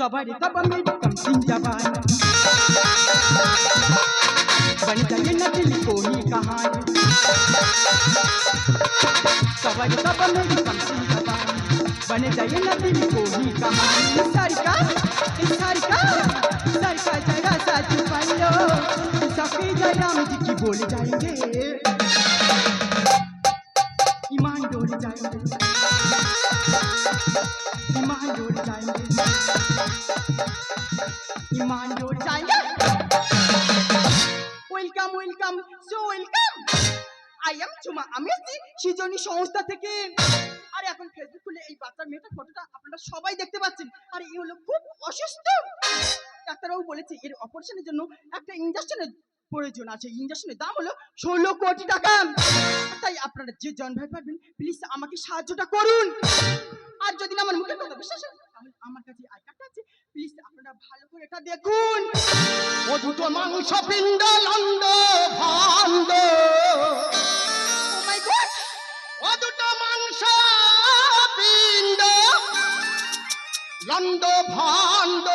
सबर तब मेरी कम सिंह जवान बन जाए न दिल को ही कहानी सबर तब मेरी कम सिंह जवान बन जाए न दिल को ही कहानी सरका जरा सा चुप लो सफी जयराम जी की बोल जाएंगे ईमान डोल जाएंगे ईमान डोल जाएंगे ईमान डोल जाएंगे welcome welcome so welcome I am চুমা আমি আসছি সৃজনী সংস্থা থেকে আর এখন ফেসবুক খুলে এই বাচ্চার মেয়েটার ফটোটা আপনারা সবাই দেখতে পাচ্ছেন আর এই হলো খুব অসুস্থ ডাক্তারবাবু বলেছে এর অপারেশনের জন্য একটা ইনজেকশনের প্রয়োজন আছে ইনজেকশনের দাম হলো 16 কোটি টাকা তাই আপনারা যে জন ভাই পারবেন প্লিজ আমাকে সাহায্যটা করুন আর যদি না আমার মুখের কথা বিশ্বাস হয় তাহলে আমার কাছে আই কার্ড আছে প্লিজ আপনারা ভালো করে এটা দেখুন ও দুটো মাংস পিণ্ড লন্ড ভন্ড ও মাই গড ও দুটো মাংস পিণ্ড লন্ড ভন্ড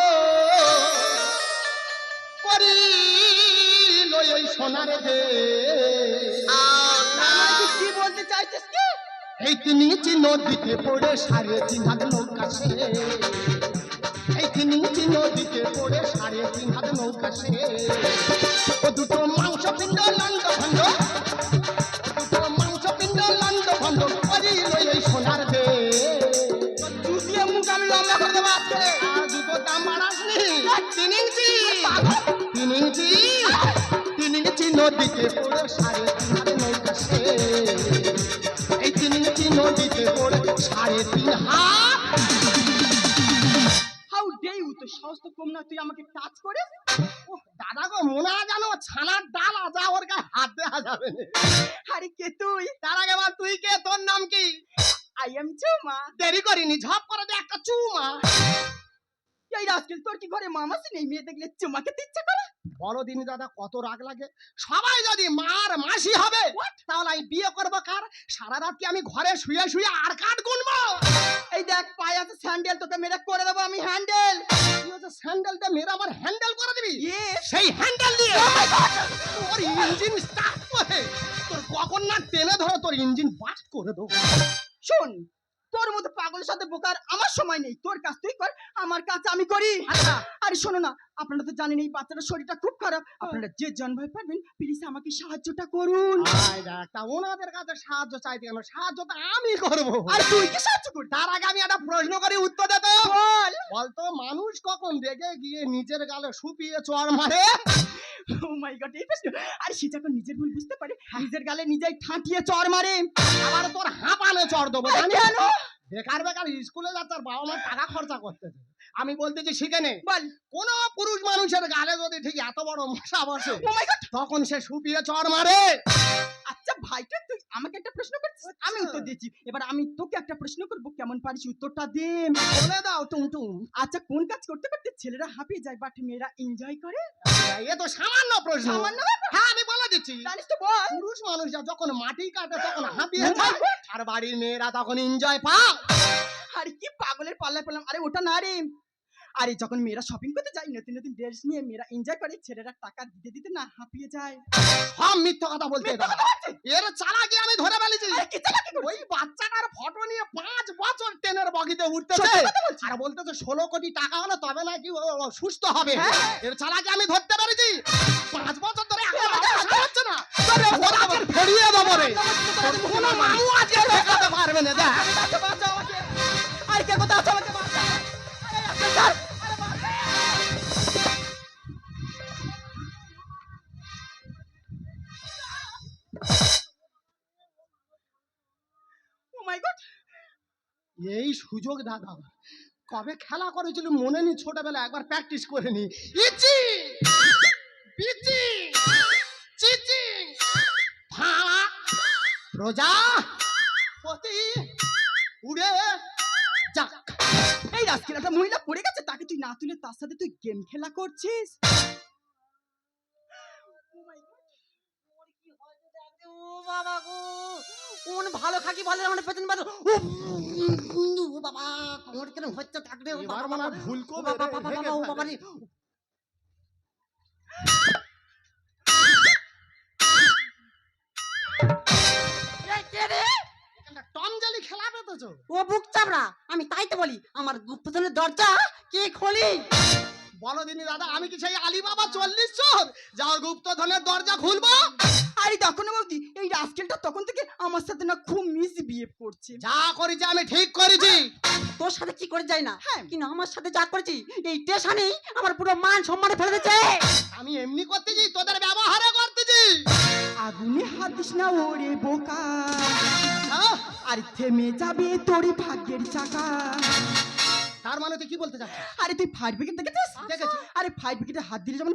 করিল এই সোনার দে কি বলতে চাইছিস কি এই 3 ইঞ্চি নদীতে পড়ে 3.5 হাত নৌকা সে এই 3 ইঞ্চি নদীতে পড়ে 3.5 হাত নৌকা সে ও দুটো মাংস পিণ্ড লন্ড ভন্ড দুটো মাংস পিণ্ড লন্ড ভন্ড করিল এই সোনার দে চুটিয়ে মুখ আমি লম্বা করে দেবো আজকে আর দুটো দাম বাড়াসনি 3 ইঞ্চি 3 ইঞ্চি 3 ইঞ্চি নদীতে পড়ে 3.5 হাত নৌকা সে এই 3 ইঞ্চি নদীতে পড়ে 3.5 হাত হাউ ডে ইউ তো সাহস তো কম না তুই আমাকে টাচ করে ও দাদা গো মনে হয় জানো ছানার ডাল আজা ওর গায়ে হাত দেওয়া যাবে না আরে কে তুই তার আগে বল তুই কে তোর নাম কি আই এম চুমা দেরি করিনি ঝপ করে দে একটা চুমা এই রাস্কেল তোর কি ঘরে মামাসি নেই মেয়ে দেখলে চুমা খেতে ইচ্ছা করে বড় দিন দাদা কত রাগ লাগে সবাই যদি মার মাসি হবে তাহলে আমি বিয়ে করবো কার সারা রাত কি আমি ঘরে শুয়ে শুয়ে আর কাট গুনবো এই দেখ পায়ে আছে স্যান্ডেল তোকে মেরে করে দেবো আমি হ্যান্ডেল তুই হচ্ছে স্যান্ডেলটা মেরে আমার হ্যান্ডেল করে দিবি Yes. সেই হ্যান্ডেল দিয়ে তোর ইঞ্জিন স্টার্ট করে তোর কখন না টেনে ধরে তোর ইঞ্জিন বাস্ট করে দেবো শোন তোর মতো পাগলের সাথে বোকার আমার সময় নেই তোর কাজ তুই কর আমার কাজ আমি করি আচ্ছা আরে শোনো না আপনারা তো জানেন এই বাচ্চাটার শরীরটা খুব খারাপ আপনারা যে জন ভাই পারবেন প্লিজ আমাকে সাহায্যটা করুন তা ওনাদের কাছে সাহায্য চাইতে গেল সাহায্য তো আমি করবো আর তুই কি সাহায্য করবি তার আগে আমি একটা প্রশ্ন করি উত্তর দে তো বল বলতো মানুষ কখন রেগে গিয়ে নিজের গালে সুপিয়ে চড় মারে ও মাই গড এই প্রশ্ন আর সে যখন নিজের ভুল বুঝতে পারে নিজের গালে নিজেই ঠাঁটিয়ে চড় মারে আবার তোর হাঁপানে চড় দেবো আরে জানিস কেন বেকার বেকার স্কুলে যাচ্ছে আর বাবা মা টাকা খরচা করতেছে আমি বলতেছি শিখে নে বল কোন পুরুষ মানুষের গালে যদি ঠিক এত বড় মশা বসে ও মাই গড তখন সে সুপিয়ে চড় মারে আচ্ছা ভাইটা তুই আমাকে একটা প্রশ্ন করছিস আমি উত্তর দিয়েছি এবার আমি তোকে একটা প্রশ্ন করব কেমন পারিস উত্তরটা দে বলে দাও টুমটুম আচ্ছা কোন কাজ করতে করতে ছেলেরা হাঁপিয়ে যায় বাট মেয়েরা এনজয় করে এ তো সামান্য প্রশ্ন সামান্য ব্যাপার? হ্যাঁ আমি বলে দিচ্ছি জানিস তো বল পুরুষ মানুষরা যখন মাটি কাটে তখন হাঁপিয়ে যায় আর বাড়ির মেয়েরা তখন এনজয় পায় আরে কি পাগলের পাল্লায় পড়লাম আরে ওটা না রে আরে যখন মেয়েরা শপিং করতে যায় নতুন নতুন ড্রেস নিয়ে মেয়েরা এনজয় করে ছেলেরা টাকা দিতে দিতে না হাঁপিয়ে যায় সব মিথ্যা কথা বলতে মিথ্যা কথা বলছে? এর চালাকি আমি ধরে ফেলেছি আরে কি চালাকি করছিস? ওই বাচ্চাটার ফটো নিয়ে 5 বছর ট্রেনের বগিতে উঠতেছে সত্যি কথা বলছিস? আর বলতেছে 16 কোটি টাকা হলে তবে নাকি ও সুস্থ হবে হ্যাঁ। এর চালাকি আমি ধরতে পেরেছি 5 বছর ধরে একটা এ বাবা, বাচ্চা হচ্ছে না তবে ওরা আজকে ফেরিয়ে দেবো রে কোনো মানুষ আজকে দেখাতে পারবে না দেখ আমাকে বাঁচাও আমাকে আর কে কোথাও আছে আমাকে বাঁচাও আরে একটা স্যার আরে বাঁচাও ও মাই গড এই সুযোগ দাদা কবে খেলা করেছিল মনে নেই ছোটবেলা একবার প্র্যাকটিস করে নি ইচি পিচি চিচি ভাড়া প্রজাপতি উড়ে যাক এই রাস্কেল একটা মহিলা পড়ে গেছে তাকে তুই না তুলে তার সাথে তুই গেম খেলা করছিস ও মাই গড ওর কি হয়েছে দেখ রে বাবা গো, কোন ভালো খাকি বলে আমার পেছন বাদ ও বাবা, কোমর কেন হচ্ছে থাকলে ও এবার বাবা, মনে হয় ভুল ও করে বাবা বাবা বাবা, ও বাবা রে। এই কে রে? টম জালি খেলা পেতেছো? ও বুক চাপড়া, আমি তাই তো বলি আমার গুপ্তধনের দরজা কে খোলি? বলো দিনি দাদা, আমি কি সেই আলিবাবা 40 চোর যার গুপ্ত ধনের দরজা খুলবো? আরে দেখো না বৌদি, এই রাস্কেলটা তখন থেকে আমার সাথে না খুব মিসবিহেভ করছে। যা করেছি আমি ঠিক করেছি। তোর সাথে কি করে যায় না, হ্যাঁ। কিন্তু আমার সাথে যা করেছি এই স্টেশনেই আমার পুরো মান সম্মানে ফেলে দিয়েছে। আমি এমনি করতেছি, তোদের ব্যবহারে করতেছি। আগুনে হাত দিস না ওরে বোকা, হ্যাঁ? আর থেমে যাবে তোর ভাগ্যের চাকা। তার মানে তুই কি বলতে চাচ্ছিস? আরে তুই ফায়ার ব্রিগেড দেখেছিস? দেখেছি। আরে ফায়ার ব্রিগেডে হাত দিলে যেমন